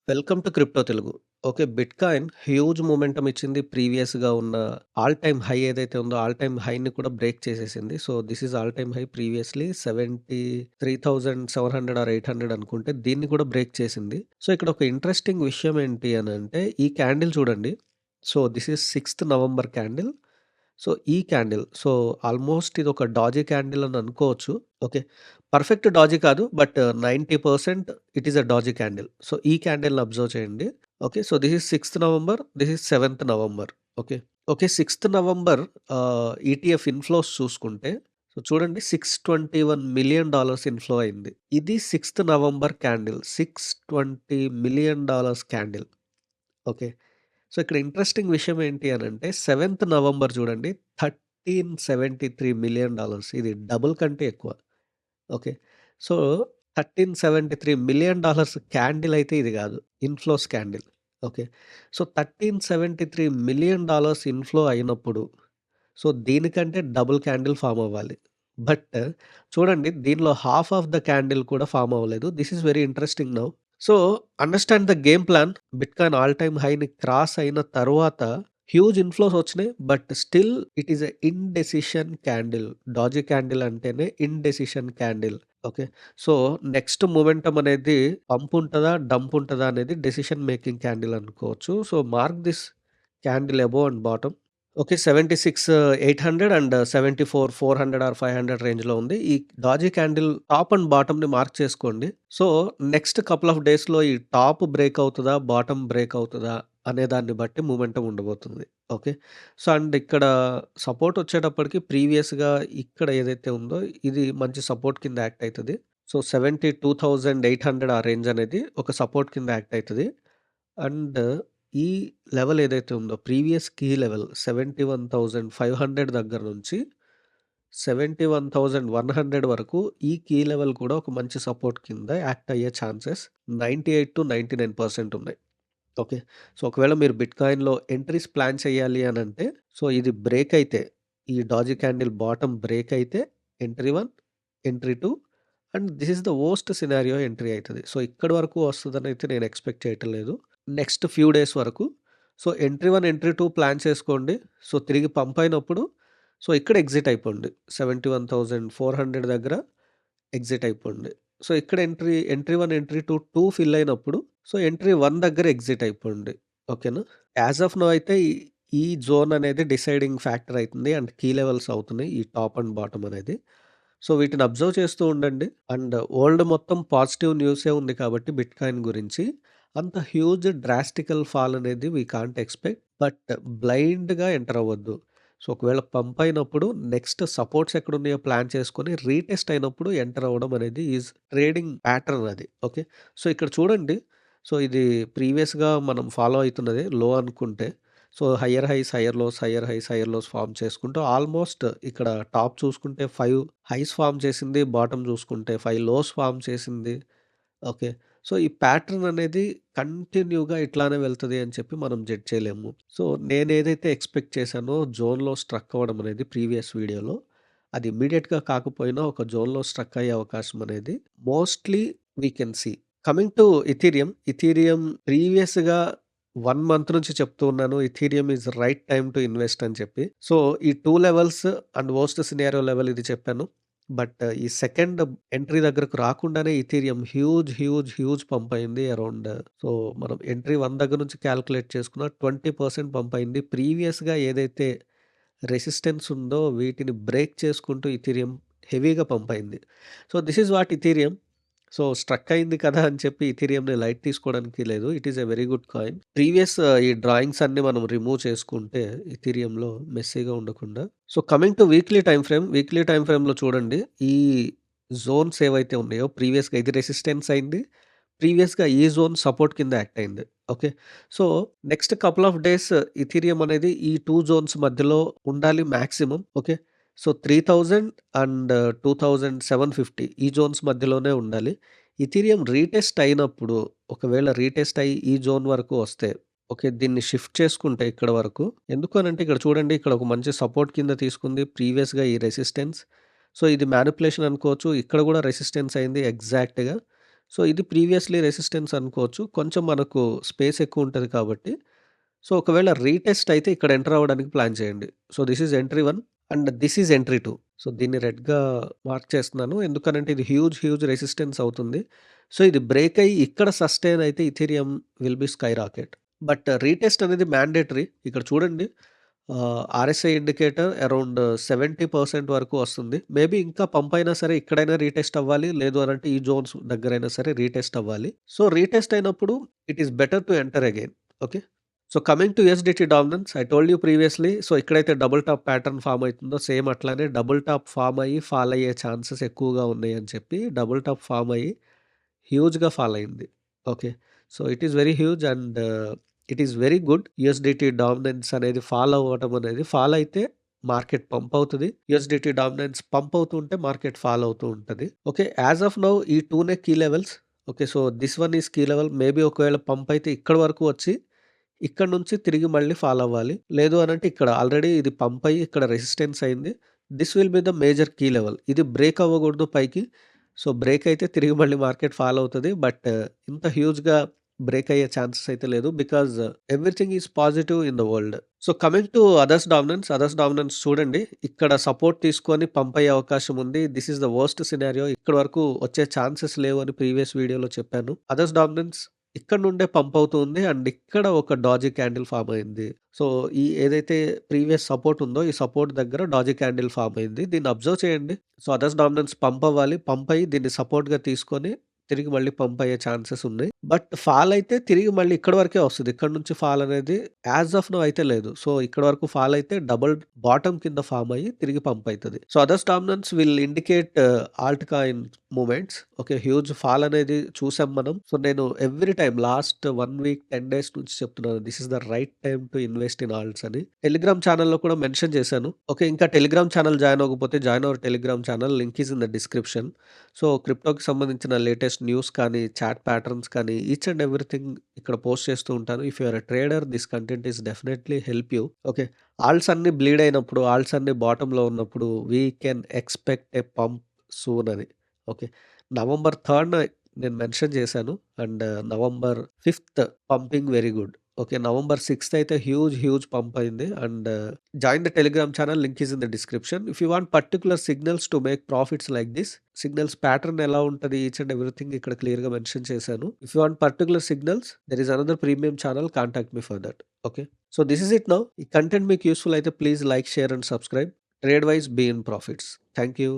Welcome to crypto Telugu. Okay. Bitcoin huge momentum ఇచ్చింది. ప్రీవియస్‌గా ఉన్న ఆల్ టైమ్ హై ఏదైతే ఉందో ఆల్ టైమ్ హైని కూడా బ్రేక్ చేసేసింది. So, this is all time high previously 73,700 or 800 అనుకుంటే దీన్ని కూడా బ్రేక్ చేసింది. సో, ఇక్కడ ఒక ఇంట్రెస్టింగ్ విషయం ఏంటి అనంటే ఈ క్యాండిల్ చూడండి. So, this is 6థ్ November candle. So, ఈ క్యాండిల్ ఆల్మోస్ట్ ఇదొక డాజీ క్యాండిల్ అని అనుకోవచ్చు. ఓకే. పర్ఫెక్ట్ డాజీ కాదు. But 90% it is a డాజీ candle. So, ఈ క్యాండిల్‌ని అబ్జర్వ్ చేయండి. Okay. So, this is 6థ్ November. This is 7థ్ November. Okay. Okay. 6థ్ November ETF inflows చూసుకుంటే so, చూడండి $621,000,000 inflow అయింది. ఇది 6థ్ November candle. $620,000,000 candle. Okay. So, ఇక్కడ ఇంట్రెస్టింగ్ విషయం ఏంటి అనంటే 7థ్ నవంబర్ చూడండి $1373,000,000 ఇది డబుల్ కంటే ఎక్కువ. ఓకే. సో, $1373,000,000 క్యాండిల్ అయితే ఇది గాదు. Inflows candle. Okay. So, $1373,000,000 inflow అయినప్పుడు సో, దీనికంటే డబుల్ క్యాండిల్ ఫార్మ్ అవ్వాలి. బట్ చూడండి దీనిలో హాఫ్ ఆఫ్ ద క్యాండిల్ కూడా ఫార్మ్ అవ్వలేదు. This is very interesting now. So, understand the game plan. Bitcoin all time హైని క్రాస్ అయిన తరువాత హ్యూజ్ ఇన్‌ఫ్లోస్ వచ్చినాయి. But still it is a indecision candle. Doji candle అంటేనే indecision candle. Okay. So, next momentum అనేది pump ఉంటదా? Dump ఉంటదా? అనేది decision making candle అనుకోవచ్చు. So, mark this candle above and bottom. Okay. 76,800 and 74,400 or 500 రేంజ్‌లో ఉంది. ఈ డాజీ క్యాండిల్ టాప్ అండ్ బాటమ్‌ని మార్క్ చేసుకోండి. సో, నెక్స్ట్ కపుల్ ఆఫ్ డేస్‌లో ఈ టాప్ బ్రేక్ అవుతదా? బాటమ్ బ్రేక్ అవుతదా? అనే దాన్ని బట్టి మొమెంటమ్ ఉండబోతుంది. ఓకే. సో, అండ్ ఇక్కడ సపోర్ట్ వచ్చేటప్పటికి ప్రీవియస్‌గా ఇక్కడ ఏదైతే ఉందో ఇది మంచి సపోర్ట్ కింద యాక్ట్ అయితది. సో, 72,800 ఆ రేంజ్ అనేది ఒక సపోర్ట్ కింద యాక్ట్ అయితది. అండ్ ఈ లెవెల్ ఏదైతే ఉందో ప్రీవియస్ కీ లెవెల్ 71,500 దగ్గర నుంచి 71,100 వరకు ఈ కీ లెవెల్ కూడా ఒక మంచి సపోర్ట్ కింద యాక్ట్ అయ్యే ఛాన్సెస్ 98-99% ఉన్నాయి. ఓకే. సో, ఒకవేళ మీరు బిట్‌కాయిన్‌లో ఎంట్రీస్ ప్లాన్ చేయాలి అనంటే సో, ఇది బ్రేక్ అయితే ఈ డాజీ క్యాండిల్ బాటమ్ బ్రేక్ అయితే entry 1, entry 2 and this is the worst scenario entry అయితది. సో, ఇక్కడి వరకు వస్తదనైతే నేను ఎక్స్‌పెక్ట్ చేయటం లేదు. నెక్స్ట్ ఫ్యూ డేస్ వరకు. సో, ఎంట్రీ 1, ఎంట్రీ 2 ప్లాన్ చేసుకోండి. సో, తిరిగి పంప్ అయినప్పుడు సో, ఇక్కడ ఎగ్జిట్ అయిపోండి. 71,400 దగ్గర ఎగ్జిట్ అయిపోండి. సో, ఇక్కడ ఎంట్రీ 1, ఎంట్రీ 2 ఫిల్ అయినప్పుడు సో, ఎంట్రీ 1 దగ్గర ఎగ్జిట్ అయిపోండి. ఓకేనా? యాస్ ఆఫ్ నౌ అయితే ఈ జోన్ అనేది డిసైడింగ్ ఫ్యాక్టర్ అయితుంది. అండ్ కీ లెవెల్స్ అవుతున్నాయి. ఈ టాప్ అండ్ బాటమ్ అనేది. సో, వీటిని అబ్జర్వ్ చేస్తూ ఉండండి. అండ్ వరల్డ్ మొత్తం పాజిటివ్ న్యూసే ఉంది కాబట్టి బిట్‌కాయిన్ గురించి అంత హ్యూజ్ డ్రాస్టికల్ ఫాల్ అనేది వి కాంట్ ఎక్స్‌పెక్ట్. బట్ బ్లైండ్‌గా ఎంటర్ అవ్వద్దు. సో, ఒకవేళ పంప్ అయినప్పుడు నెక్స్ట్ సపోర్ట్స్ ఎక్కడున్నాయో ప్లాన్ చేసుకొని రీటెస్ట్ అయినప్పుడు ఎంటర్ అవ్వడం అనేది ఈజ్ ట్రేడింగ్ ప్యాటర్న్ అది. ఓకే. సో, ఇక్కడ చూడండి. సో, ఇది ప్రీవియస్‌గా మనం ఫాలో అయితున్నదే లో అనుకుంటే. So, higher highs, higher lows, higher highs, higher lows form చేసుకుంటూ ఆల్మోస్ట్ ఇక్కడ టాప్ చూసుకుంటే 5 హైస్ ఫార్మ్ చేసింది. బాటమ్ చూసుకుంటే 5 లోస్ ఫార్మ్ చేసింది. ఓకే. సో, ఈ ప్యాటర్న్ అనేది కంటిన్యూగా ఇట్లానే వెళ్తది అని చెప్పి మనం జడ్జ్ చేయలేము. సో, నేనేదైతే ఎక్స్‌పెక్ట్ చేశానో జోన్‌లో స్ట్రక్ అవ్వడం అనేది ప్రీవియస్ వీడియోలో అది ఇమ్మీడియేట్‌గా కాకపోయినా ఒక జోన్‌లో స్ట్రక్ అయ్యే అవకాశం అనేది mostly we can see. Coming to Ethereum. Ethereum ప్రీవియస్‌గా 1 మంత్ నుంచి చెప్తూ ఉన్నాను. Ethereum is right time to invest అని చెప్పి. సో, ఈ 2 levels and worst scenario level ఇది చెప్పాను. బట్ ఈ సెకండ్ ఎంట్రీ దగ్గరకు రాకుండానే ఇథీరియం హ్యూజ్ పంప్ అయింది. అరౌండ్ సో, మనం ఎంట్రీ 1 దగ్గర నుంచి కాలిక్యులేట్ చేసుకున్న 20% పంప్ అయింది. ప్రీవియస్‌గా ఏదైతే రెసిస్టెన్స్ ఉందో వీటిని బ్రేక్ చేసుకుంటూ ఇథీరియం హెవీగా పంప్ అయింది. So, this is what Ethereum. So, struck అయింది కదా అని చెప్పి ఇథీరియంని లైట్ తీసుకోవడానికి లేదు. It is a very good coin. Previous ఈ డ్రాయింగ్స్ అన్నీ మనం రిమూవ్ చేసుకుంటే ఇథీరియంలో మెస్సీగా ఉండకుండా. So, coming two weekly time frame. Weekly time ఫ్రేమ్‌లో చూడండి. ఈ జోన్స్ ఏవైతే ఉన్నాయో ప్రీవియస్‌గా ఇది రెసిస్టెన్స్ అయింది. ప్రీవియస్‌గా ఈ జోన్ సపోర్ట్ కింద యాక్ట్ అయింది. Okay. So, next couple of days Ethereum అనేది ఈ 2 జోన్స్ మధ్యలో ఉండాలి మాక్సిమం. ఓకే. సో, 3000 అండ్ 2750 ఈ జోన్స్ మధ్యలోనే ఉండాలి. ఇథీరియం రీటెస్ట్ అయినప్పుడు ఒకవేళ రీటెస్ట్ అయ్యి ఈ జోన్ వరకు వస్తే ఓకే. దీన్ని షిఫ్ట్ చేసుకుంటే ఇక్కడ వరకు. ఎందుకు అనంటే ఇక్కడ చూడండి ఇక్కడ ఒక మంచి సపోర్ట్ కింద తీసుకుంది ప్రీవియస్‌గా ఈ రెసిస్టెన్స్. సో, ఇది మానిప్యులేషన్ అనుకోవచ్చు. ఇక్కడ కూడా రెసిస్టెన్స్ అయింది ఎగ్జాక్ట్‌గా. సో, ఇది ప్రీవియస్‌లీ రెసిస్టెన్స్ అనుకోవచ్చు. కొంచెం మనకు స్పేస్ ఎక్కువుంటది కాబట్టి, సో, ఒకవేళ రీటెస్ట్ అయితే ఇక్కడ ఎంటర్ అవ్వడానికి ప్లాన్ చేయండి. So, this is entry 1 and this is entry 2. So, దీన్ని రెడ్‌గా మార్క్ చేస్తున్నాను. ఎందుకనంటే ఇది హ్యూజ్ రెసిస్టెన్స్ అవుతుంది. సో, ఇది బ్రేక్ అయ్యి ఇక్కడ సస్టైన్ అయితే Ethereum will be sky rocket. But retest అనేది మ్యాండేటరీ. ఇక్కడ చూడండి ఆర్ఎస్ఐ ఇండికేటర్ అరౌండ్ 70% వరకు వస్తుంది. మేబీ ఇంకా పంప్ అయినా సరే ఇక్కడైనా రీటెస్ట్ అవ్వాలి. లేదు అనంటే ఈ జోన్స్ దగ్గరైనా సరే రీటెస్ట్ అవ్వాలి. సో, రీటెస్ట్ అయినప్పుడు it is better to enter again. Okay. So, coming to USDT dominance I told you previously. So, ఇక్కడైతే డబుల్ టాప్ ప్యాటర్న్ ఫార్మ్ అయితుందో సేమ్ అట్లానే డబుల్ టాప్ ఫార్మ్ అయ్యి ఫాల్ అయ్యే ఛాన్సెస్ ఎక్కువగా ఉన్నాయని చెప్పి డబుల్ టాప్ ఫార్మ్ అయ్యి హ్యూజ్‌గా ఫాల్ అయింది. Okay. So, it is very huge and it is very good. USDT dominance అనేది ఫాల్ అవ్వడం అనేది ఫాల్ అయితే మార్కెట్ పంప్ అవుతది. యూఎస్‌డిటీ డామినెన్స్ పంప్ అవుతూ ఉంటే మార్కెట్ ఫాల్ అవుతూ ఉంటది. ఓకే. యాస్ ఆఫ్ నౌ ఈ 2నే key levels. Okay. So, this one is key level. Maybe ఒకవేళ పంప్ అయితే ఇక్కడి వరకు వచ్చి ఇక్కడి నుంచి తిరిగి మళ్ళీ ఫాల్ అవ్వాలి. లేదు అనంటే ఇక్కడ ఆల్రెడీ ఇది పంప్ అయ్యి ఇక్కడ రెసిస్టెన్స్ అయింది. This will be the major key level. ఇది బ్రేక్ అవ్వకూడదు పైకి. సో, బ్రేక్ అయితే తిరిగి మళ్ళీ మార్కెట్ ఫాల్ అవుతది. బట్ ఇంత హ్యూజ్‌గా బ్రేక్ అయ్యే ఛాన్సెస్ అయితే లేదు. Because everything is positive in the world. So, coming to others dominance చూడండి. ఇక్కడ సపోర్ట్ తీసుకొని పంప్ అయ్యే అవకాశం ఉంది. This is the worst scenario. ఇక్కడి వరకు వచ్చే ఛాన్సెస్ లేవు అని ప్రీవియస్ వీడియోలో చెప్పాను. అదర్స్ డామినెన్స్ ఇక్కడ నుండే పంప్ అవుతూ ఉంది. అండ్ ఇక్కడ ఒక డాజీ క్యాండిల్ ఫార్మ్ అయింది. సో, ఈ ఏదైతే ప్రీవియస్ సపోర్ట్ ఉందో ఈ సపోర్ట్ దగ్గర డాజీ క్యాండిల్ ఫార్మ్ అయింది. దీన్ని అబ్జర్వ్ చేయండి. సో, అదర్స్ డామినెన్స్ పంప్ అవ్వాలి. పంప్ అయ్యి దీన్ని సపోర్ట్‌గా తీసుకొని తిరిగి మళ్ళీ పంప్ అయ్యే ఛాన్సెస్ ఉన్నాయి. బట్ ఫాల్ అయితే తిరిగి మళ్ళీ ఇక్కడి వరకే వస్తది. ఇక్కడ నుంచి ఫాల్ అనేది యాస్ ఆఫ్ నౌ అయితే లేదు. సో, ఇక్కడి వరకు ఫాల్ అయితే డబుల్ బాటమ్ కింద ఫార్మ్ అయ్యి తిరిగి పంప్ అయితది. So, others dominance will indicate alt coin movements. Okay. Huge fall అనేది చూసాం మనం. సో, నేను every time last 1 week 10 days నుంచి చెప్తున్నాను. This is the right time to invest in alts అని. టెలిగ్రామ్ ఛానెల్‌లో కూడా మెన్షన్ చేశాను. ఓకే. ఇంకా టెలిగ్రామ్ ఛానెల్ జాయిన్ అవ్వకపోతే join our Telegram channel. Link is in the description. So, క్రిప్టోకి సంబంధించిన లేటెస్ట్ న్యూస్ కానీ, చాట్ ప్యాటర్న్స్ కానీ ఈచ్ అండ్ ఎవ్రీథింగ్ ఇక్కడ పోస్ట్ చేస్తూ ఉంటాను. If you are a trader this content is definitely help you. Okay. Alts అన్నీ bleed అయినప్పుడు, alts అన్నీ బాటమ్‌లో ఉన్నప్పుడు we can expect a pump soon అని. ఓకే. నవంబర్ 3న నేను మెన్షన్ చేశాను. అండ్ నవంబర్ 5థ్ pumping very good. Okay. November 6థ్ అయితే హ్యూజ్ పంప్ అయింది. And join the Telegram channel. Link is in the description. If you want particular signals to make profits like this signals pattern ఎలా ఉంటది each and everything ఇక్కడ క్లియర్‌గా mention చేశాను. If you want particular signals there is another premium channel contact me for that. Okay. So, this is it now. ఈ content మీకు useful అయితే please like, share and subscribe. Trade wise be in profits. Thank you.